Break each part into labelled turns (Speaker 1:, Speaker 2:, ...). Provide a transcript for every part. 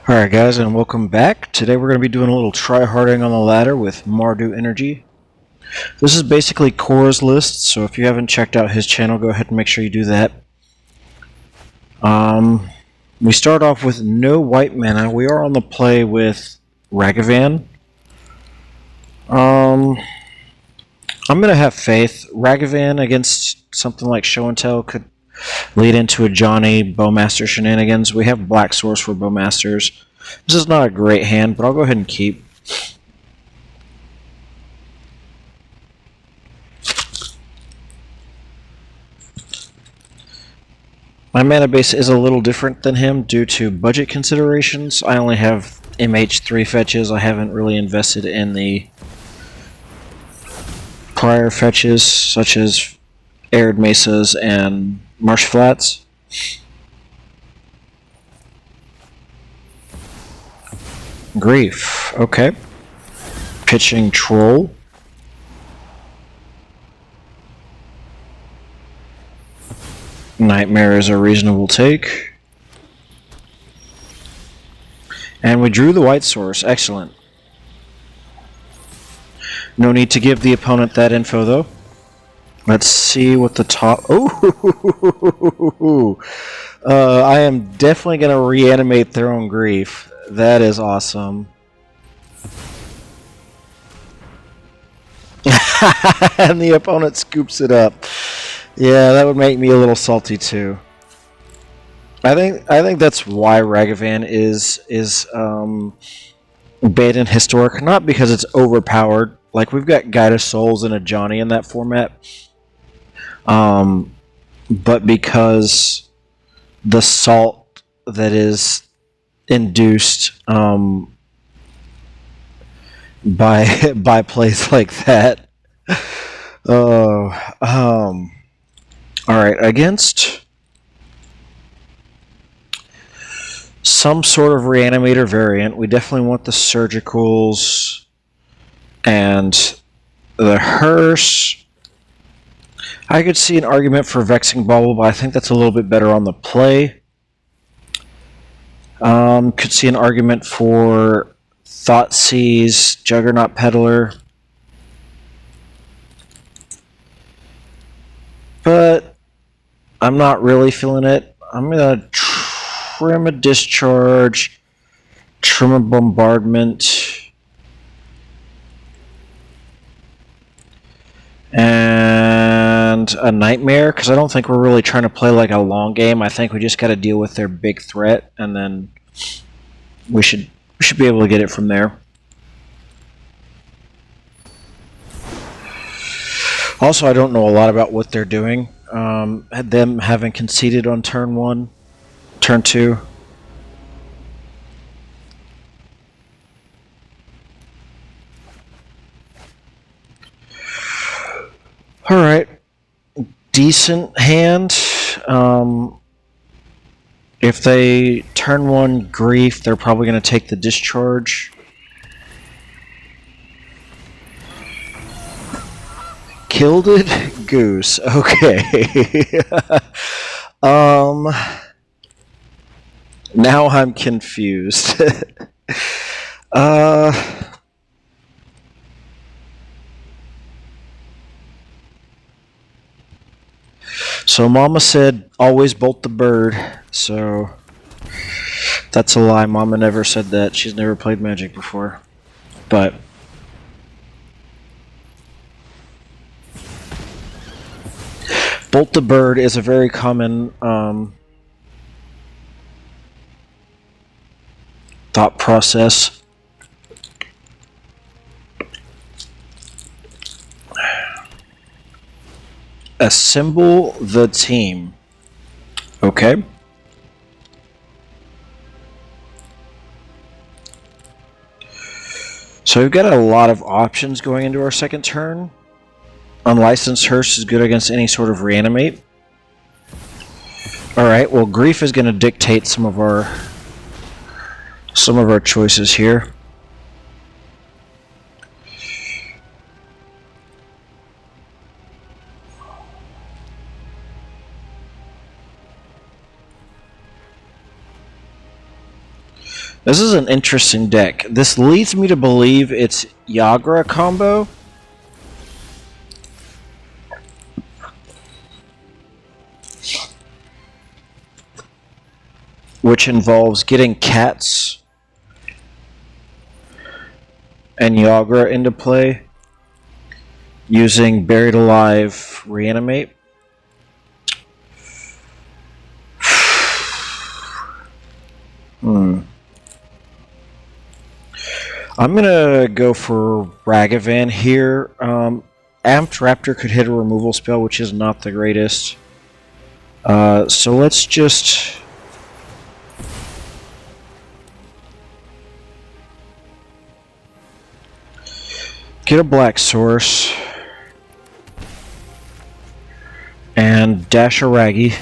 Speaker 1: Alright guys, and welcome back. Today we're going to be doing a little try-harding on the ladder with Mardu Energy. This is basically Cora's list, so if you haven't checked out his channel, go ahead and make sure you do that. We start off with no white mana. We are on the play with Ragavan. I'm going to have faith. Ragavan against something like Show and Tell could lead into a Johnny Bowmaster shenanigans. We have Black Source for Bowmasters. This is not a great hand, but I'll go ahead and keep. My mana base is a little different than him due to budget considerations. I only have MH3 fetches. I haven't really invested in the prior fetches, such as Arid Mesas and Marsh Flats. Grief, okay. Pitching Troll. Nightmare is a reasonable take. And we drew the white source. Excellent. No need to give the opponent that info, though. Let's see what the top... Oh! I am definitely going to reanimate their own grief. That is awesome. And the opponent scoops it up. Yeah, that would make me a little salty too. I think that's why Ragavan is banned in Historic, not because it's overpowered. Like we've got Guide of Souls and a Johnny in that format, but because the salt that is induced by plays like that. Oh, Alright, against some sort of reanimator variant, we definitely want the surgicals and the hearse. I could see an argument for Vexing Bauble, but I think that's a little bit better on the play. Could see an argument for Thoughtseize, Juggernaut Peddler. But I'm not really feeling it. I'm going to trim a Discharge, trim a Bombardment, and a Nightmare, because I don't think we're really trying to play like a long game. I think we just got to deal with their big threat, and then we should be able to get it from there. Also, I don't know a lot about what they're doing. Them having conceded on turn 1, turn 2. Alright. Decent hand. If they turn 1 Grief, they're probably going to take the Discharge. Gilded Goose. Okay. Now I'm confused. So Mama said always bolt the bird. So that's a lie. Mama never said that. She's never played Magic before. But bolt the bird is a very common thought process. Assemble the team. Okay. So we've got a lot of options going into our second turn. Unlicensed Hearse is good against any sort of reanimate. Alright, well Grief is going to dictate some of our choices here. This is an interesting deck. This leads me to believe it's Yagra combo. Which involves getting cats and Yagra into play using Buried Alive Reanimate. I'm gonna go for Ragavan here. Amped Raptor could hit a removal spell, which is not the greatest. So let's just... get a black source. And dash a Raggy.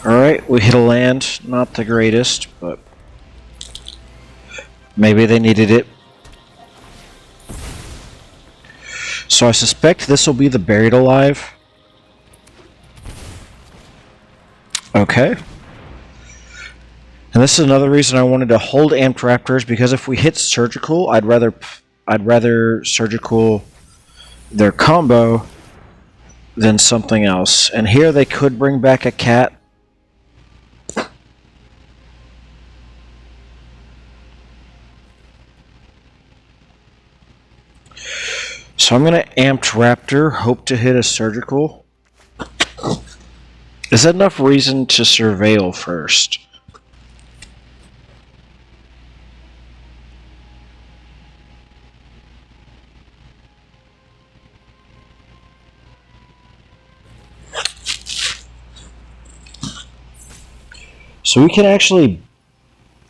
Speaker 1: Alright, we hit a land. Not the greatest, but maybe they needed it. So I suspect this will be the Buried Alive. Okay. And this is another reason I wanted to hold Amped Raptors, because if we hit Surgical, I'd rather Surgical their combo than something else. And here they could bring back a cat. So I'm going to Amped Raptor, hope to hit a Surgical. Is that enough reason to Surveil first? So we can actually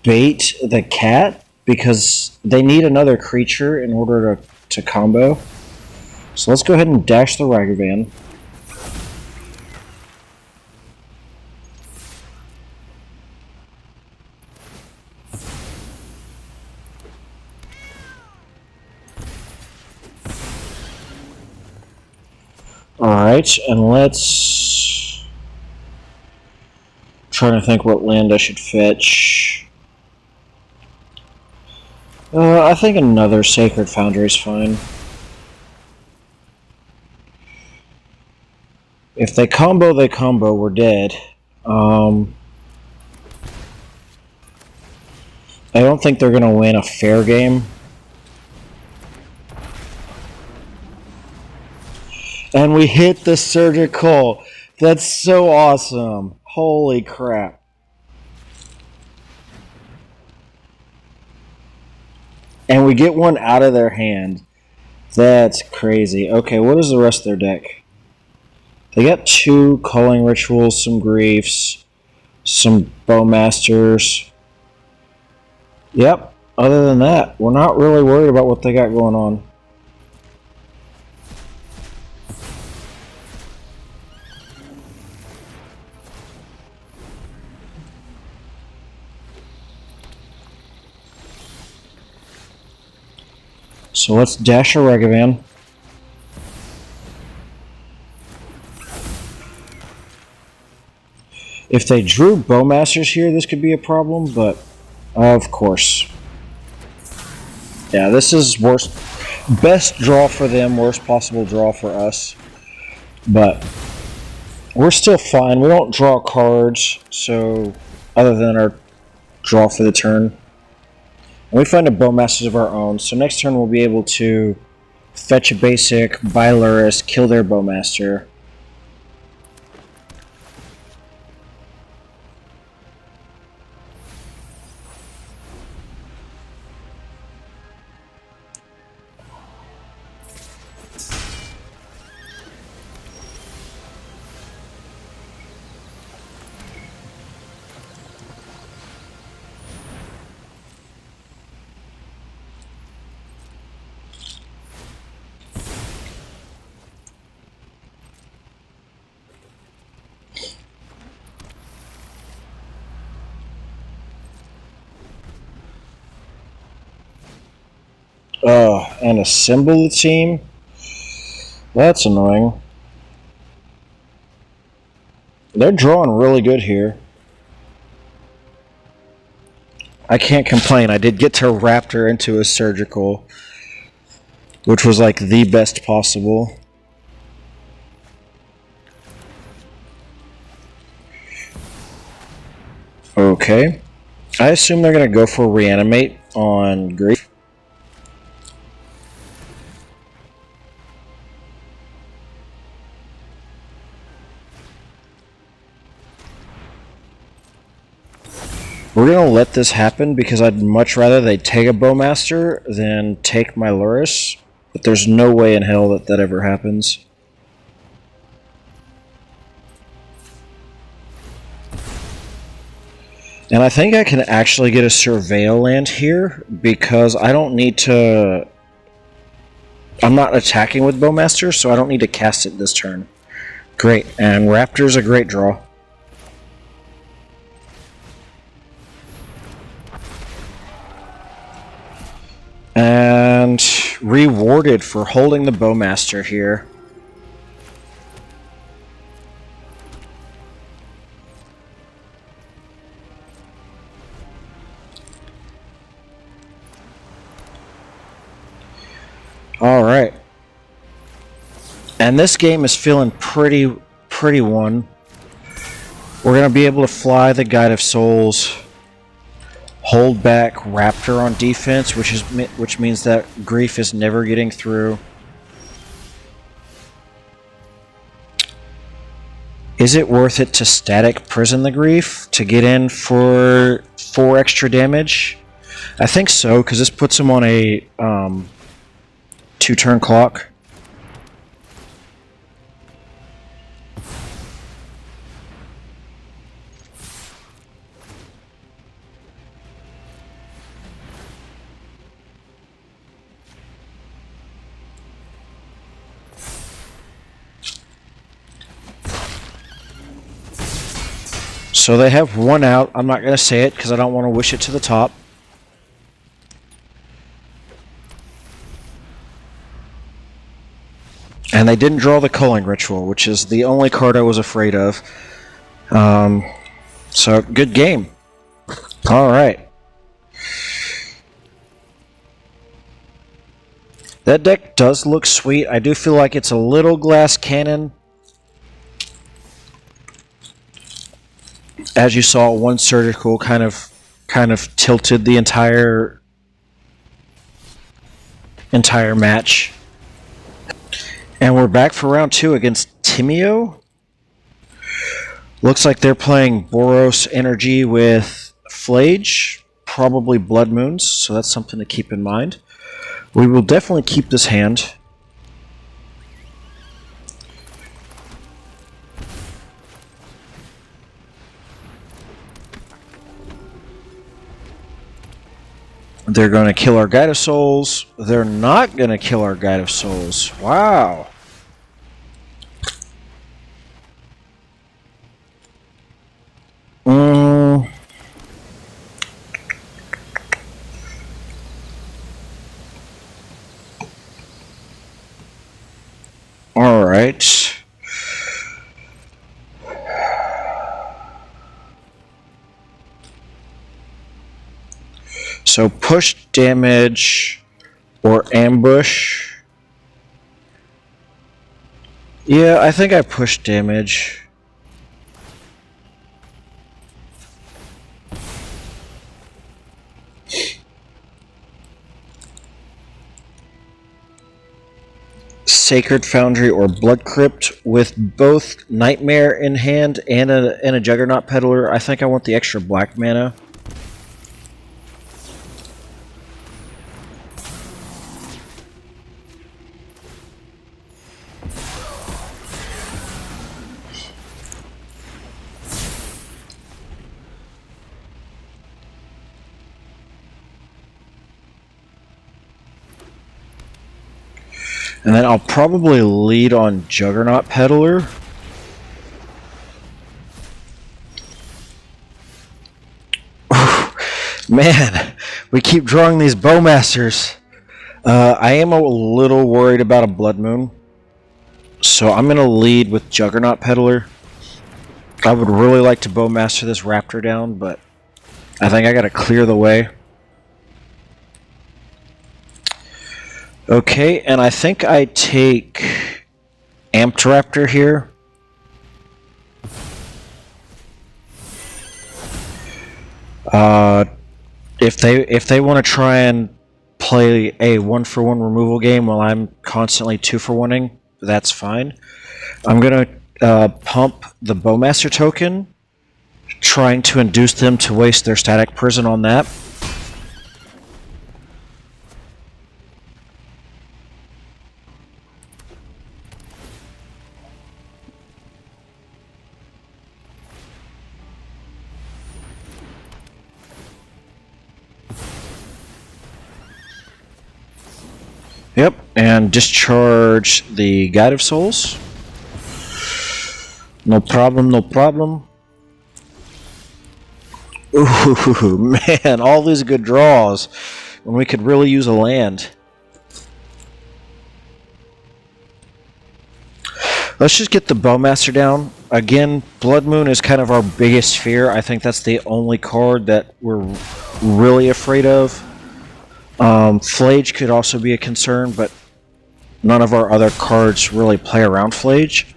Speaker 1: bait the cat because they need another creature in order to combo. So let's go ahead and dash the Ragavan. Alright, and let's... trying to think what land I should fetch. I think another Sacred Foundry is fine. If they combo, we're dead. I don't think they're going to win a fair game. And we hit the Surgical. That's so awesome. Holy crap. And we get one out of their hand. That's crazy. Okay, what is the rest of their deck? They got 2 Culling Rituals, some Griefs, some Bowmasters. Yep, other than that, we're not really worried about what they got going on. So let's dash a Ragavan. If they drew Bowmasters here, this could be a problem, but of course. Yeah, this is worst, best draw for them, worst possible draw for us. But we're still fine. We don't draw cards, so other than our draw for the turn. And we find a Bowmasters of our own, so next turn we'll be able to fetch a basic, buy Luris, kill their Bowmaster. And assemble the team? That's annoying. They're drawing really good here. I can't complain. I did get to Raptor into a surgical, which was like the best possible. Okay. I assume they're going to go for Reanimate on Grief. We're going to let this happen because I'd much rather they take a Bowmaster than take my Luris. But there's no way in hell that that ever happens. And I think I can actually get a Surveil land here because I don't need to... I'm not attacking with Bowmaster, so I don't need to cast it this turn. Great, and Raptor's a great draw. And rewarded for holding the Bowmaster here. Alright. And this game is feeling pretty won. We're going to be able to fly the Guide of Souls, hold back Raptor on defense, which means that Grief is never getting through. Is it worth it to static prison the Grief to get in for 4 extra damage? I think so, because this puts him on a 2-turn clock. So they have one out. I'm not going to say it because I don't want to wish it to the top. And they didn't draw the Culling Ritual, which is the only card I was afraid of. So, good game. Alright. That deck does look sweet. I do feel like it's a little glass cannon. As you saw, one surgical kind of tilted the entire match. And we're back for round 2 against Timio. Looks like they're playing Boros Energy with Flage, probably Blood Moons, so that's something to keep in mind. We will definitely keep this hand. They're going to kill our Guide of Souls. They're not going to kill our Guide of Souls. Wow. All right. So push damage or ambush. Yeah, I think I push damage. Sacred Foundry or Blood Crypt with both Nightmare in hand and a Juggernaut Peddler. I think I want the extra black mana. And then I'll probably lead on Juggernaut Peddler. Man, we keep drawing these Bowmasters. I am a little worried about a Blood Moon. So I'm going to lead with Juggernaut Peddler. I would really like to Bowmaster this Raptor down, but I think I gotta clear the way. Okay, and I think I take Amped Raptor here. If they want to try and play a 1-for-1 removal game while I'm constantly 2-for-1ing, that's fine. I'm gonna pump the Bowmaster token, trying to induce them to waste their Static Prison on that. Yep, and discharge the Guide of Souls. No problem, no problem. Ooh, man, all these good draws when we could really use a land. Let's just get the Bowmaster down. Again, Blood Moon is kind of our biggest fear. I think that's the only card that we're really afraid of. Flage could also be a concern, but none of our other cards really play around Flage.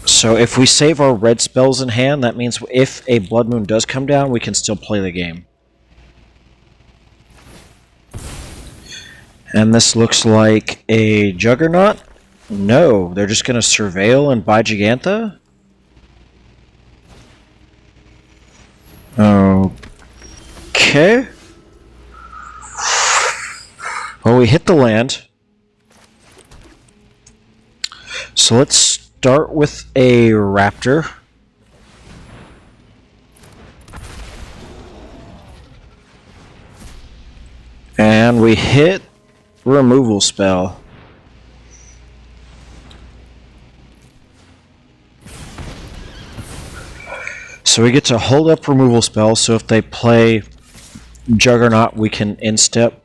Speaker 1: So if we save our red spells in hand, that means if a Blood Moon does come down, we can still play the game. And this looks like a Juggernaut. No, they're just going to Surveil and buy Gigantha? Okay. Well, we hit the land. So let's start with a Raptor. And we hit removal spell. So we get to hold up removal spell, so if they play Juggernaut, we can instep.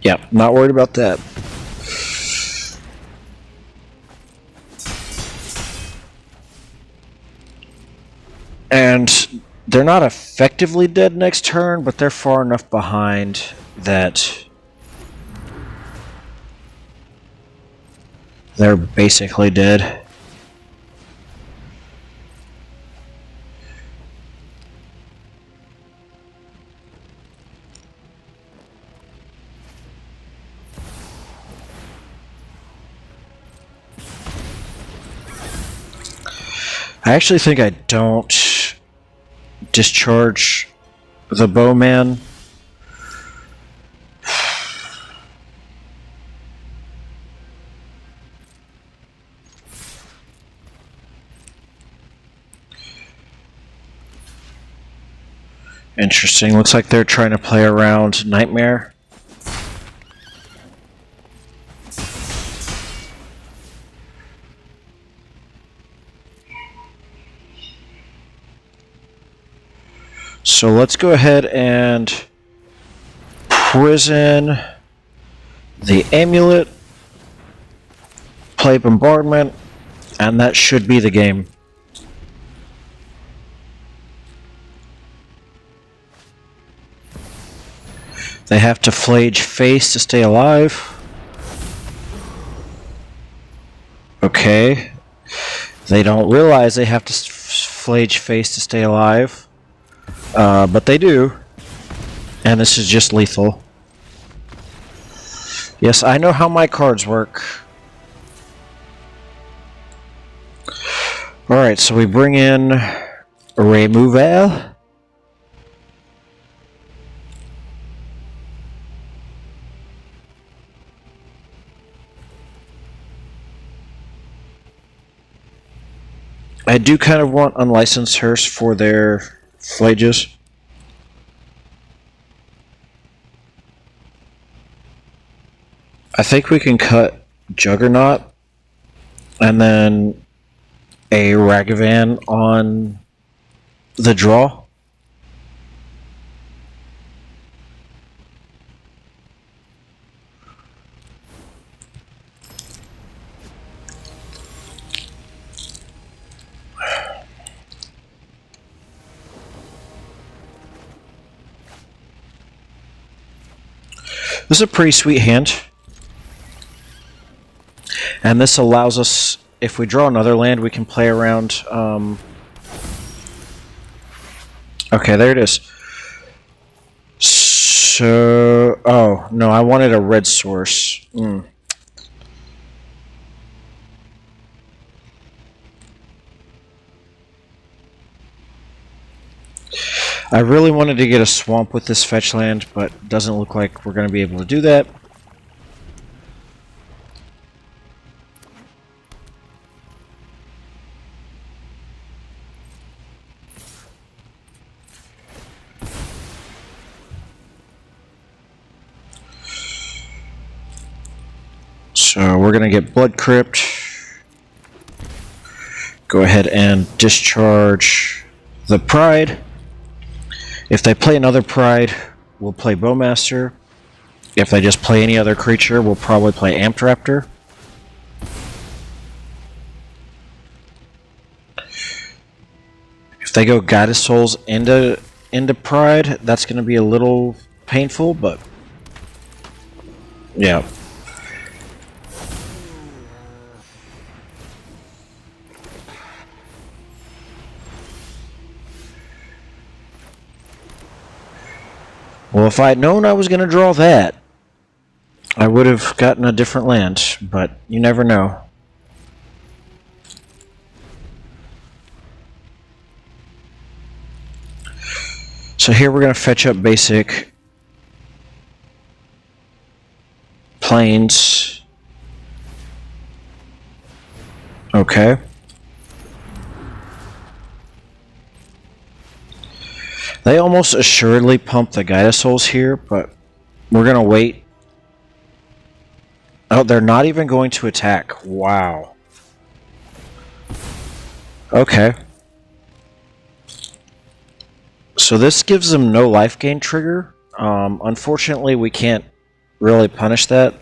Speaker 1: Yeah, not worried about that. And they're not effectively dead next turn, but they're far enough behind that they're basically dead. I actually think I don't discharge the Bowman. Interesting. Looks like they're trying to play around Nightmare. So let's go ahead and prison the amulet, play bombardment, and that should be the game. They have to Flage face to stay alive. Okay. They don't realize they have to Flage face to stay alive. But they do. And this is just lethal. Yes, I know how my cards work. Alright, so we bring in Removal. I do kind of want Unlicensed Hearse for their Flages. I think we can cut Juggernaut and then a Ragavan on the draw. This is a pretty sweet hand. And this allows us, if we draw another land, we can play around. Okay, there it is. So, oh, no, I wanted a red source. I really wanted to get a swamp with this fetch land, but it doesn't look like we're going to be able to do that. So we're going to get Blood Crypt. Go ahead and discharge the Pride. If they play another Pride, we'll play Bowmaster. If they just play any other creature, we'll probably play Amped Raptor. If they go Guided Souls into Pride, that's going to be a little painful, but yeah. Well, if I had known I was going to draw that, I would have gotten a different land, but you never know. So here we're going to fetch up basic plains. Okay. They almost assuredly pump the Guided Souls here, but we're going to wait. Oh, they're not even going to attack. Wow. Okay. So this gives them no life gain trigger. Unfortunately, we can't really punish that.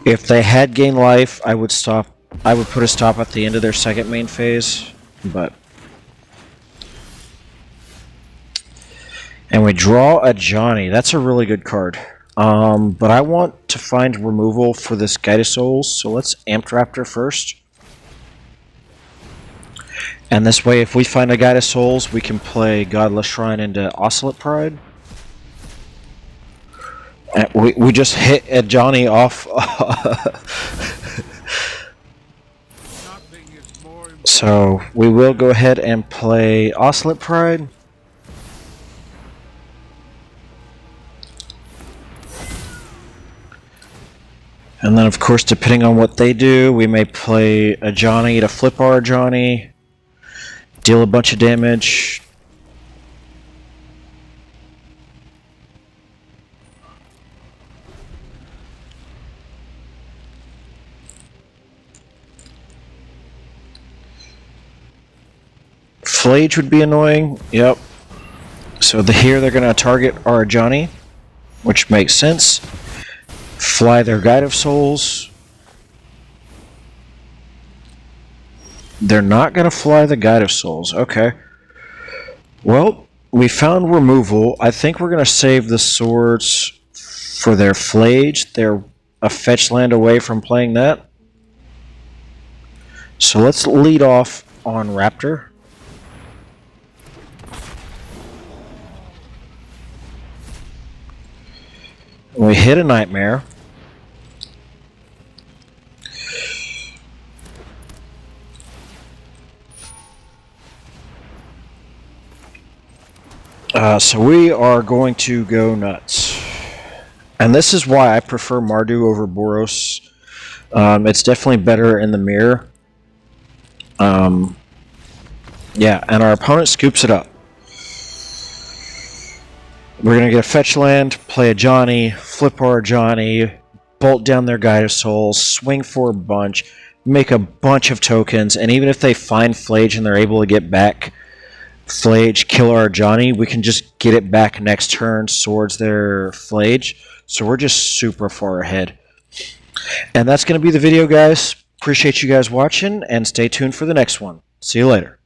Speaker 1: If they had gained life, I would stop. I would put a stop at the end of their second main phase, but... And we draw a Johnny. That's a really good card. But I want to find removal for this Guided Souls, so let's Amped Raptor first. And this way, if we find a Guided Souls, we can play Godless Shrine into Ocelot Pride. And we just hit a Johnny off... So we will go ahead and play Ocelot Pride. And then of course, depending on what they do, we may play a Johnny to flip our Johnny, deal a bunch of damage. Flage would be annoying, yep. So here they're going to target our Johnny, which makes sense. Fly their Guide of Souls. They're not going to fly the Guide of Souls, okay. Well, we found removal. I think we're going to save the swords for their Flage. They're a fetch land away from playing that. So let's lead off on Raptor. We hit a Nightmare. So we are going to go nuts. And this is why I prefer Mardu over Boros. It's definitely better in the mirror. Yeah, and our opponent scoops it up. We're going to get a fetch land, play a Johnny, flip our Johnny, bolt down their Guide of Souls, swing for a bunch, make a bunch of tokens, and even if they find Flage and they're able to get back Flage, kill our Johnny, we can just get it back next turn, swords their Flage. So we're just super far ahead. And that's going to be the video, guys. Appreciate you guys watching, and stay tuned for the next one. See you later.